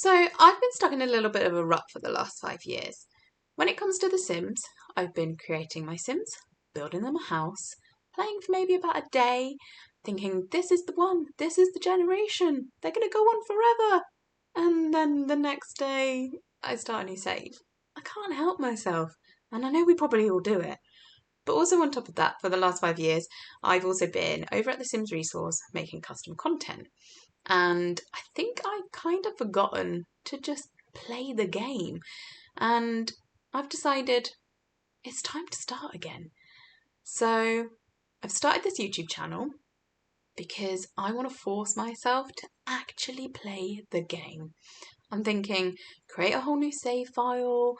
So I've been stuck in a little bit of a rut for the last 5 years. When it comes to The Sims, I've been creating my Sims, building them a house, playing for maybe about a day, thinking this is the one, this is the generation, they're going to go on forever. And then the next day I start a new save. I can't help myself, and I know we probably all do it. But also on top of that, for the last 5 years, I've also been over at The Sims Resource making custom content. And I think I've kind of forgotten to just play the game. And I've decided it's time to start again. So I've started this YouTube channel because I want to force myself to actually play the game. I'm thinking, create a whole new save file,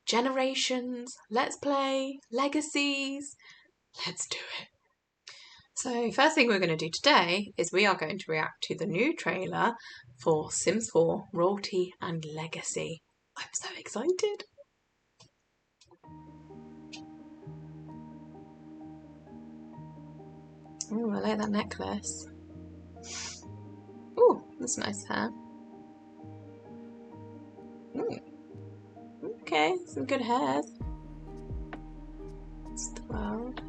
generations, let's play, legacies, let's do it. So first thing we're going to do today is we are going to react to the new trailer for Sims 4 Royalty and Legacy. I'm so excited. Oh, I like that necklace. Oh, that's nice hair. Ooh. Okay, some good hairs. It's the world.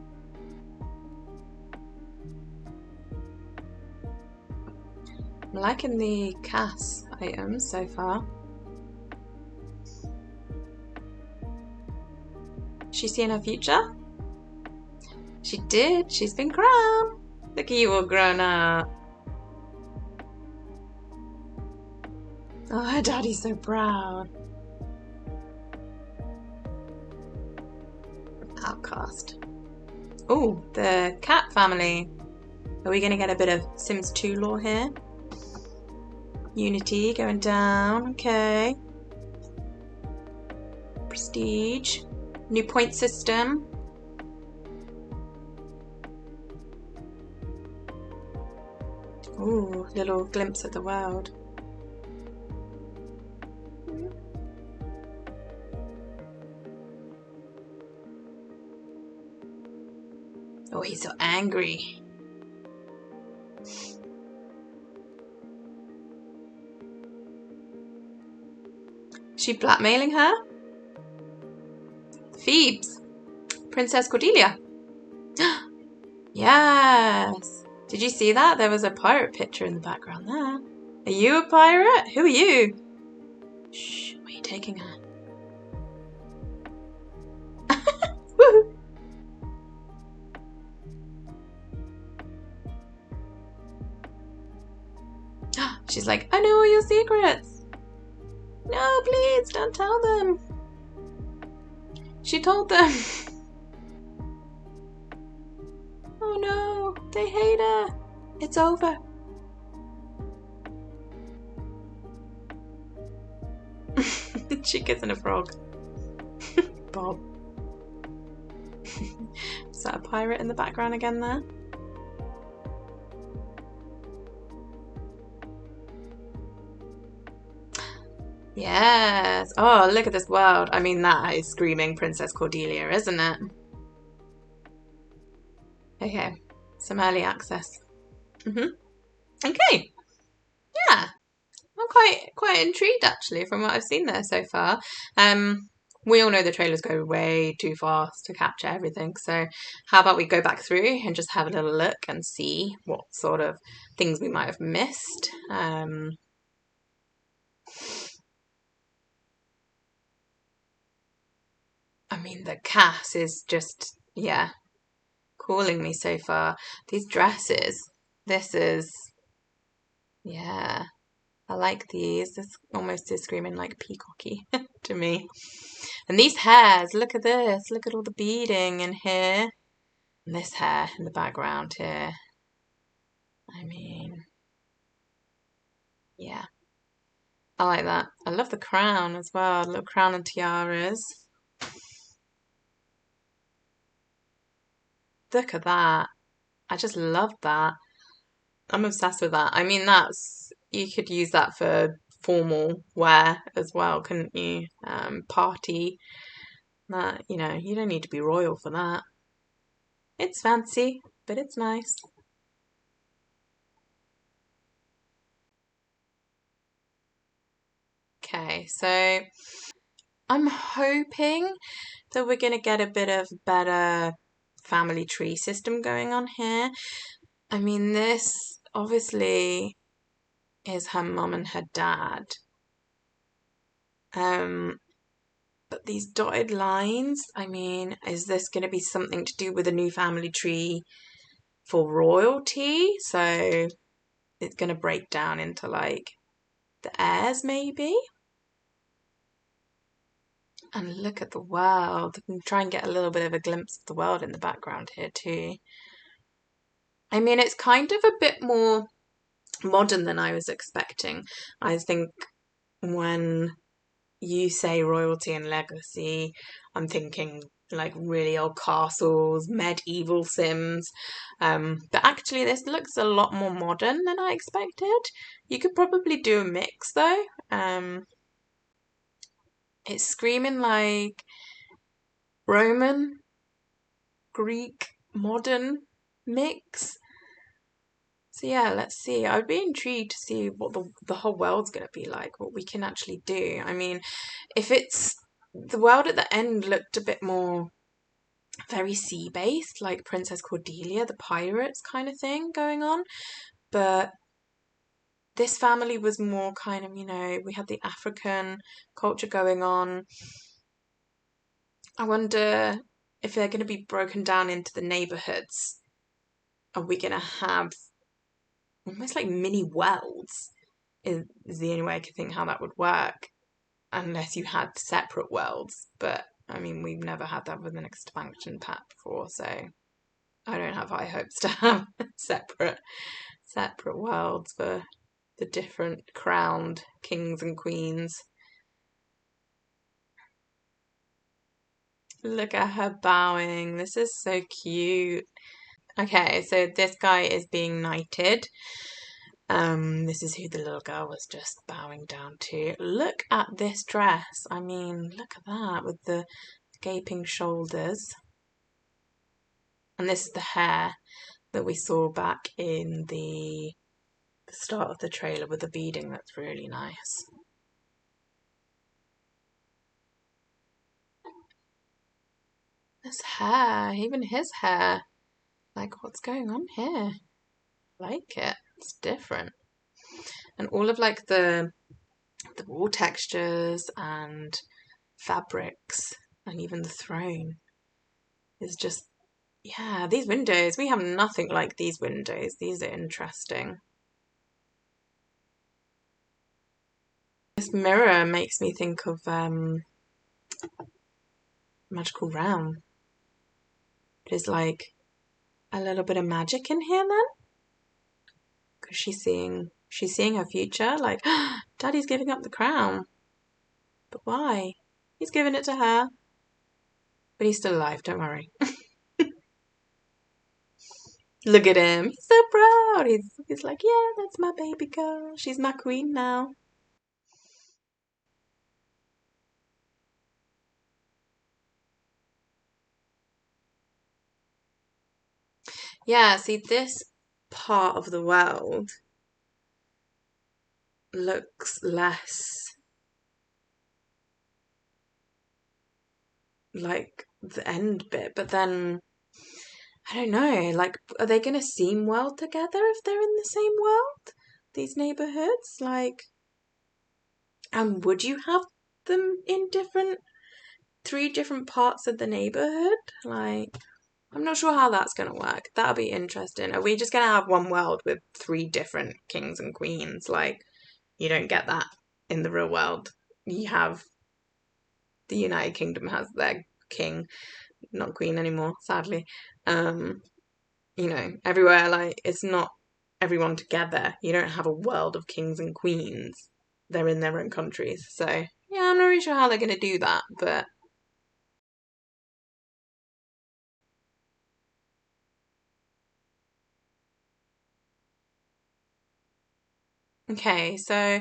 I'm liking the Cass items so far. She seeing her future? She did. She's been crowned. Look at you all grown up. Oh, her daddy's so proud. Outcast. Oh, the cat family. Are we going to get a bit of Sims 2 lore here? Unity going down. Okay. Prestige. New point system. Ooh, little glimpse at the world. Oh, he's so angry. She blackmailing her? Phoebes. Princess Cordelia. Yes. Did you see that? There was a pirate picture in the background there. Are you a pirate? Who are you? Shh, where are you taking her? Woohoo! She's like, I know all your secrets. No, please, don't tell them. She told them. Oh no, they hate her. It's over. She kissing a frog. Bob. Is that a pirate in the background again there? Yes. Oh, look at this world. I mean, that is screaming Princess Cordelia, isn't it? Okay, some early access. Okay. Yeah. I'm quite intrigued actually from what I've seen there so far. We all know the trailers go way too fast to capture everything, so how about we go back through and just have a little look and see what sort of things we might have missed. I mean, the cast is just, yeah, calling me so far. These dresses, this is, yeah, I like these. This almost is screaming like peacocky to me. And these hairs, look at this. Look at all the beading in here. And this hair in the background here. I mean, yeah. I like that. I love the crown as well. Little crown and tiaras. Look at that. I just love that. I'm obsessed with that. I mean, you could use that for formal wear as well, couldn't you? Party. That, you know, you don't need to be royal for that. It's fancy, but it's nice. Okay, so I'm hoping that we're going to get a bit of better family tree system going on here. I mean, this obviously is her mum and her dad. But these dotted lines, I mean, is this going to be something to do with a new family tree for royalty? So it's going to break down into like the heirs maybe? And look at the world. I can try and get a little bit of a glimpse of the world in the background here too. I mean, it's kind of a bit more modern than I was expecting. I think when you say royalty and legacy, I'm thinking like really old castles, medieval Sims. But actually this looks a lot more modern than I expected. You could probably do a mix though. It's screaming like Roman, Greek, modern mix. So yeah, let's see. I'd be intrigued to see what the whole world's going to be like, what we can actually do. I mean, if it's the world at the end looked a bit more very sea-based, like Princess Cordelia, the pirates kind of thing going on. But this family was more kind of, we had the African culture going on. I wonder if they're going to be broken down into the neighborhoods. Are we going to have almost like mini worlds? Is the only way I could think how that would work, unless you had separate worlds. But I mean, we've never had that with an expansion pack before, so I don't have high hopes to have separate worlds for the different crowned kings and queens. Look at her bowing. This is so cute. Okay, so this guy is being knighted. This is who the little girl was just bowing down to. Look at this dress. I mean, look at that with the gaping shoulders. And this is the hair that we saw back in the start of the trailer with the beading. That's really nice. This hair, even his hair. Like, what's going on here? I like it. It's different. And all of like the wall textures and fabrics and even the throne is just, yeah, these windows, we have nothing like these windows. These are interesting. This mirror makes me think of Magical Realm. There's like a little bit of magic in here then? Because she's seeing her future, like, Daddy's giving up the crown. But why? He's giving it to her. But he's still alive, don't worry. Look at him. He's so proud. He's like, yeah, that's my baby girl. She's my queen now. Yeah, see, this part of the world looks less like the end bit, but then I don't know, like, are they going to seem well together if they're in the same world? These neighborhoods? Like, and would you have them in three different parts of the neighborhood? Like, I'm not sure how that's going to work. That'll be interesting. Are we just going to have one world with three different kings and queens? Like, you don't get that in the real world. You have the United Kingdom has their king, not queen anymore, sadly. Everywhere, like, it's not everyone together. You don't have a world of kings and queens. They're in their own countries. So, yeah, I'm not really sure how they're going to do that, but okay, so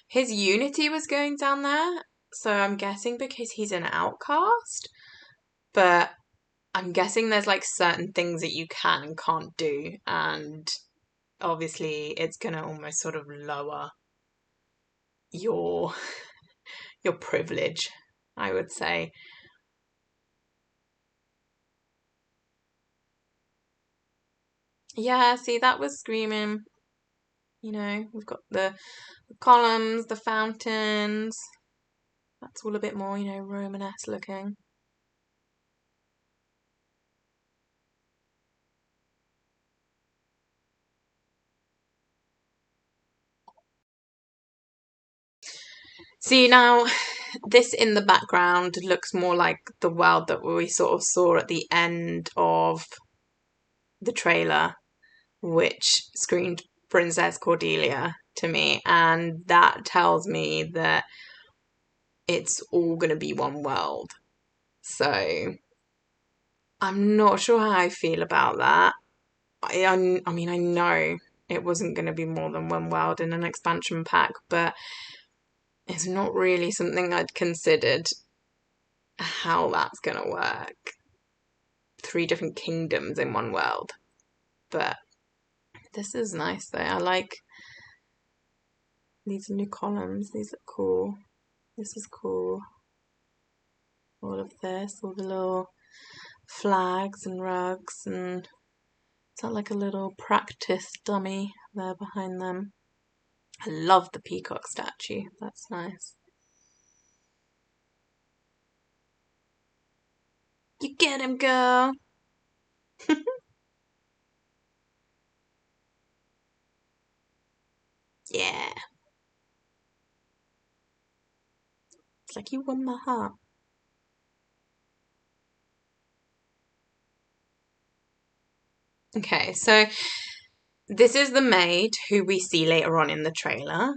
his unity was going down there. So I'm guessing because he's an outcast, but I'm guessing there's like certain things that you can and can't do, and obviously it's gonna almost sort of lower your your privilege, I would say. Yeah, see, that was screaming. You know, we've got the columns, the fountains. That's all a bit more, you know, Romanesque looking. See, now this in the background looks more like the world that we sort of saw at the end of the trailer, which screamed Princess Cordelia to me. And that tells me that it's all going to be one world. So I'm not sure how I feel about that. I mean, I know it wasn't going to be more than one world in an expansion pack, but it's not really something I'd considered how that's going to work. 3 different kingdoms in one world. But this is nice though. I like these new columns. These are cool. This is cool. All of this, all the little flags and rugs, and it's like a little practice dummy there behind them. I love the peacock statue. That's nice. You get him, girl. Yeah. It's like you won my heart. Okay, so this is the maid who we see later on in the trailer,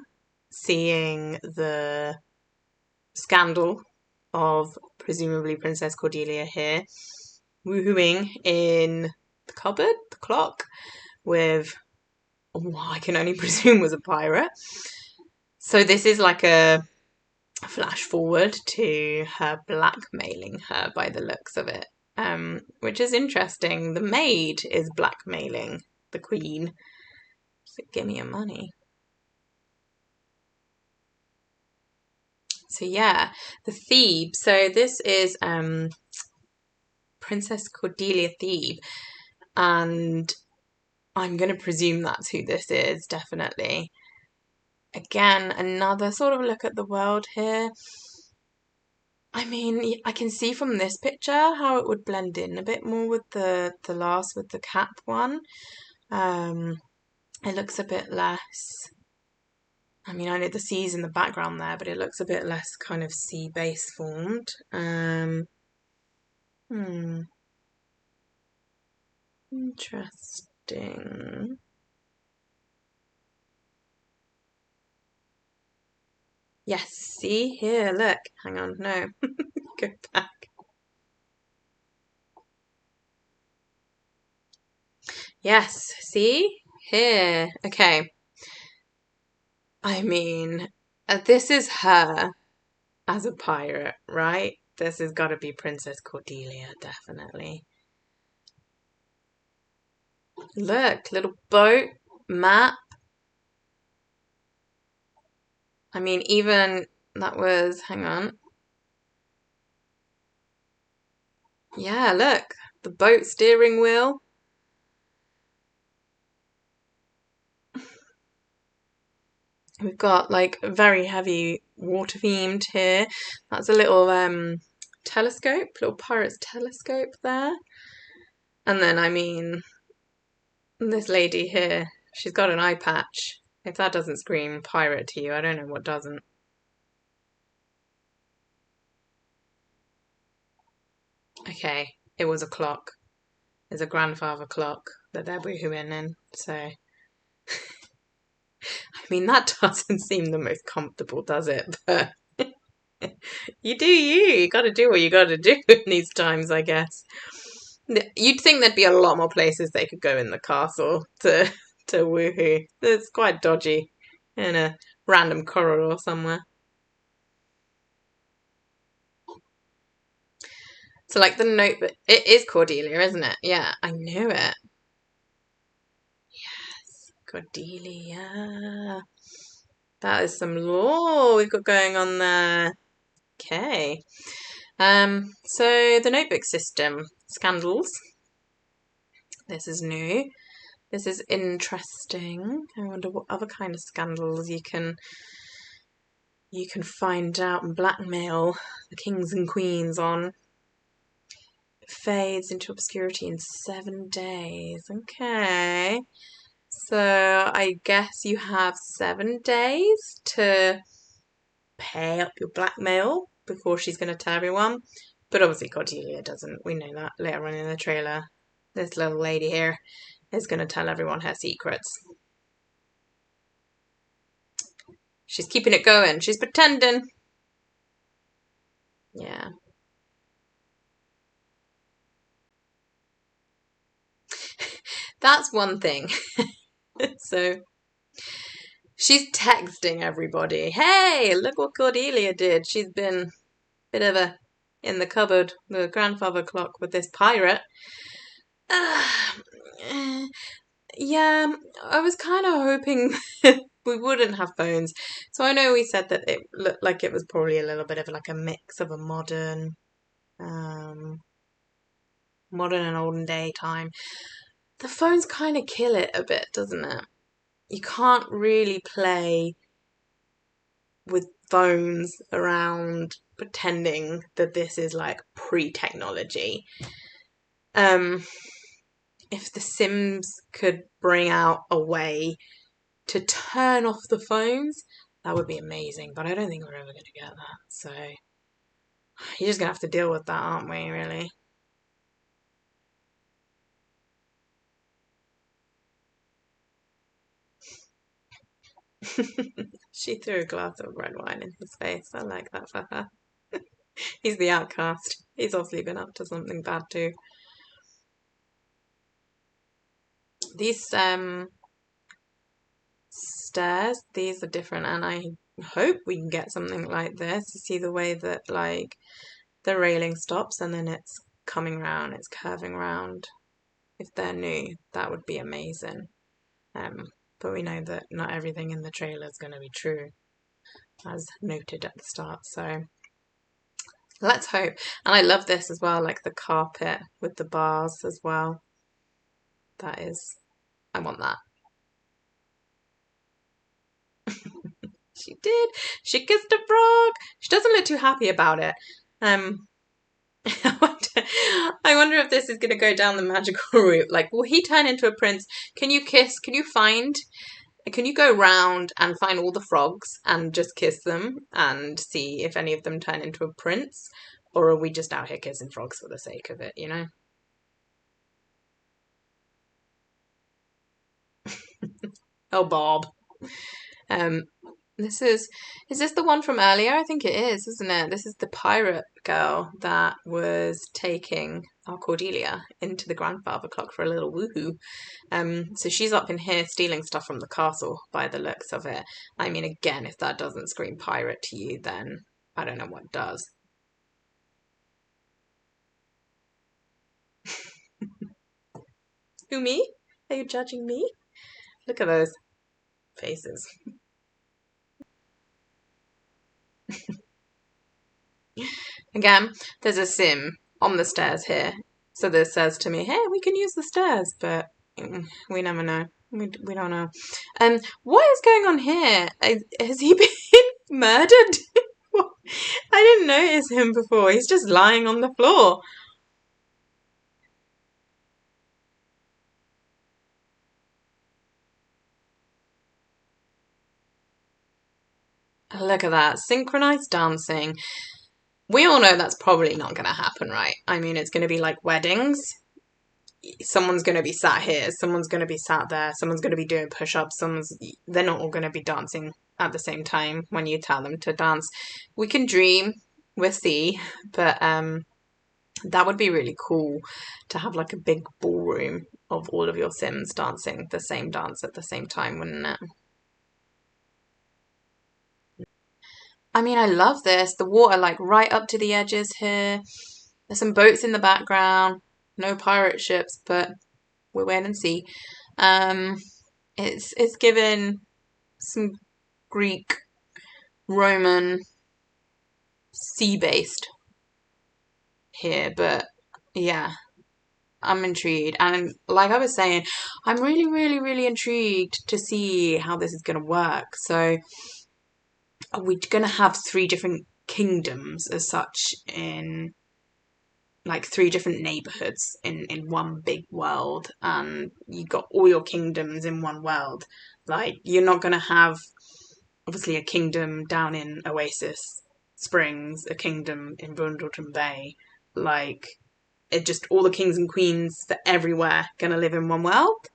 seeing the scandal of presumably Princess Cordelia here, woohooing in the cupboard, the clock, with what I can only presume was a pirate. So this is like a flash forward to her blackmailing her by the looks of it, which is interesting. The maid is blackmailing the queen. So give me your money. So yeah, the Thebe. So this is Princess Cordelia Thebe, and I'm going to presume that's who this is, definitely. Again, another sort of look at the world here. I mean, I can see from this picture how it would blend in a bit more with the last, with the cap one. It looks a bit less. I mean, I know the sea's in the background there, but it looks a bit less kind of sea base formed. Interesting. Yes, see here, look. Hang on, no. Go back. Yes, see here. Okay. I mean, this is her as a pirate, right? This has got to be Princess Cordelia, definitely. Look, little boat, map. I mean, even that was, hang on. Yeah, look, the boat steering wheel. We've got like very heavy water themed here. That's a little telescope, little pirate's telescope there. And then, I mean, this lady here, she's got an eye patch. If that doesn't scream pirate to you, I don't know what doesn't. Okay, it was a clock. It's a grandfather clock that they're boohooing in. So, I mean, that doesn't seem the most comfortable, does it? But you do you. You gotta do what you gotta do in these times, I guess. You'd think there'd be a lot more places they could go in the castle to woohoo. It's quite dodgy in a random corridor somewhere. So like the note, but it is Cordelia, isn't it? Yeah, I knew it. Yes, Cordelia. That is some lore we've got going on there. Okay. So the notebook system, scandals. This is new. This is interesting. I wonder what other kind of scandals you can find out and blackmail the kings and queens on. It fades into obscurity in 7 days. Okay. So I guess you have 7 days to pay up your blackmail before she's going to tell everyone. But obviously Cordelia doesn't. We know that later on in the trailer. This little lady here is going to tell everyone her secrets. She's keeping it going. She's pretending. Yeah. That's one thing. So she's texting everybody. Hey, look what Cordelia did. She's been a bit of a in the cupboard, the grandfather clock with this pirate. Yeah, I was kind of hoping we wouldn't have phones. So I know we said that it looked like it was probably a little bit of like a mix of a modern and olden day time. The phones kind of kill it a bit, doesn't it? You can't really play with phones around pretending that this is like pre-technology. If the Sims could bring out a way to turn off the phones, that would be amazing. But I don't think we're ever going to get that. So you're just going to have to deal with that, aren't we, really? She threw a glass of red wine in his face. I like that for her. He's the outcast. He's obviously been up to something bad too. These stairs, these are different, and I hope we can get something like this. You see the way that like the railing stops and then it's coming round, it's curving round. If they're new, that would be amazing. But we know that not everything in the trailer is going to be true, as noted at the start. So let's hope. And I love this as well, like the carpet with the bars as well. That is, I want that. She did. She kissed a frog. She doesn't look too happy about it. I wonder if this is going to go down the magical route. Like, will he turn into a prince? Can you kiss? Can you go round and find all the frogs and just kiss them and see if any of them turn into a prince? Or are we just out here kissing frogs for the sake of it, you know? Oh, Bob. Um, is this the one from earlier? I think it is, isn't it? This is the pirate girl that was taking our Cordelia into the grandfather clock for a little woohoo. So she's up in here stealing stuff from the castle by the looks of it. I mean, again, if that doesn't scream pirate to you, then I don't know what does. Who, me? Are you judging me? Look at those faces. Again, there's a sim on the stairs here. So this says to me, hey, we can use the stairs, but we never know. We don't know. What is going on here? Has he been murdered? I didn't notice him before. He's just lying on the floor. Look at that. Synchronized dancing. We all know that's probably not going to happen, right? I mean, it's going to be like weddings. Someone's going to be sat here, someone's going to be sat there, someone's going to be doing push-ups, they're not all going to be dancing at the same time when you tell them to dance. We can dream, we'll see, but that would be really cool to have like a big ballroom of all of your Sims dancing the same dance at the same time, wouldn't it? I mean, I love this. The water like right up to the edges here. There's some boats in the background. No pirate ships, but we'll wait and see. Um, it's given some Greek, Roman sea-based here, but yeah, I'm intrigued. And like I was saying, I'm really, really, really intrigued to see how this is going to work. So are we going to have three different kingdoms as such in like three different neighborhoods in one big world, and you got all your kingdoms in one world? Like, you're not going to have obviously a kingdom down in Oasis Springs, a kingdom in Brundleton Bay. Like, it just all the kings and queens for everywhere going to live in one world.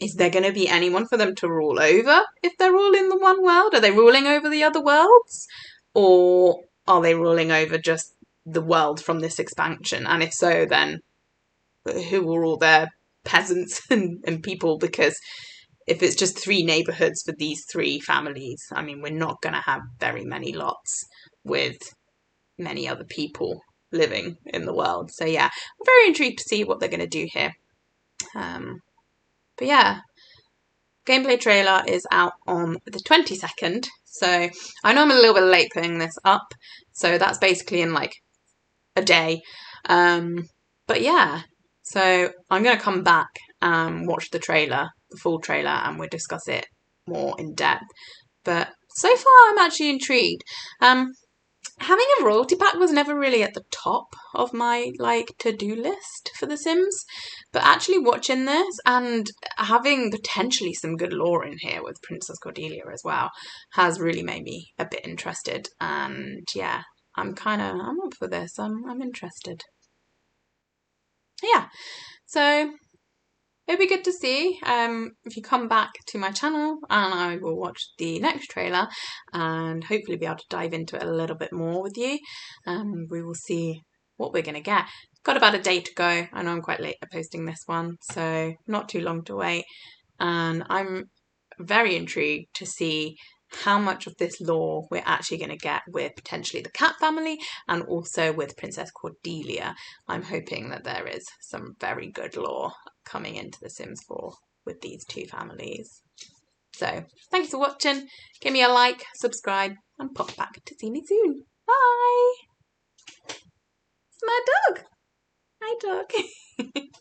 Is there going to be anyone for them to rule over if they're all in the one world? Are they ruling over the other worlds, or are they ruling over just the world from this expansion? And if so, then who are all their peasants and people? Because if it's just three neighborhoods for these three families, I mean, we're not going to have very many lots with many other people living in the world. So yeah, I'm very intrigued to see what they're going to do here. But yeah, gameplay trailer is out on the 22nd. So I know I'm a little bit late putting this up. So that's basically in like a day. But yeah, so I'm going to come back and watch the trailer, the full trailer, and we'll discuss it more in depth. But so far, I'm actually intrigued. Having a royalty pack was never really at the top of my like to-do list for The Sims, but actually watching this and having potentially some good lore in here with Princess Cordelia as well has really made me a bit interested. And yeah, I'm up for this. I'm interested. Yeah, so it'd be good to see if you come back to my channel, and I will watch the next trailer and hopefully be able to dive into it a little bit more with you. We will see what we're going to get. Got about a day to go. I know I'm quite late at posting this one, so not too long to wait. And I'm very intrigued to see how much of this lore we're actually going to get with potentially the cat family and also with Princess Cordelia. I'm hoping that there is some very good lore coming into The Sims 4 with these two families. So thanks for watching. Give me a like, subscribe, and pop back to see me soon. Bye! It's my dog. Hi, dog.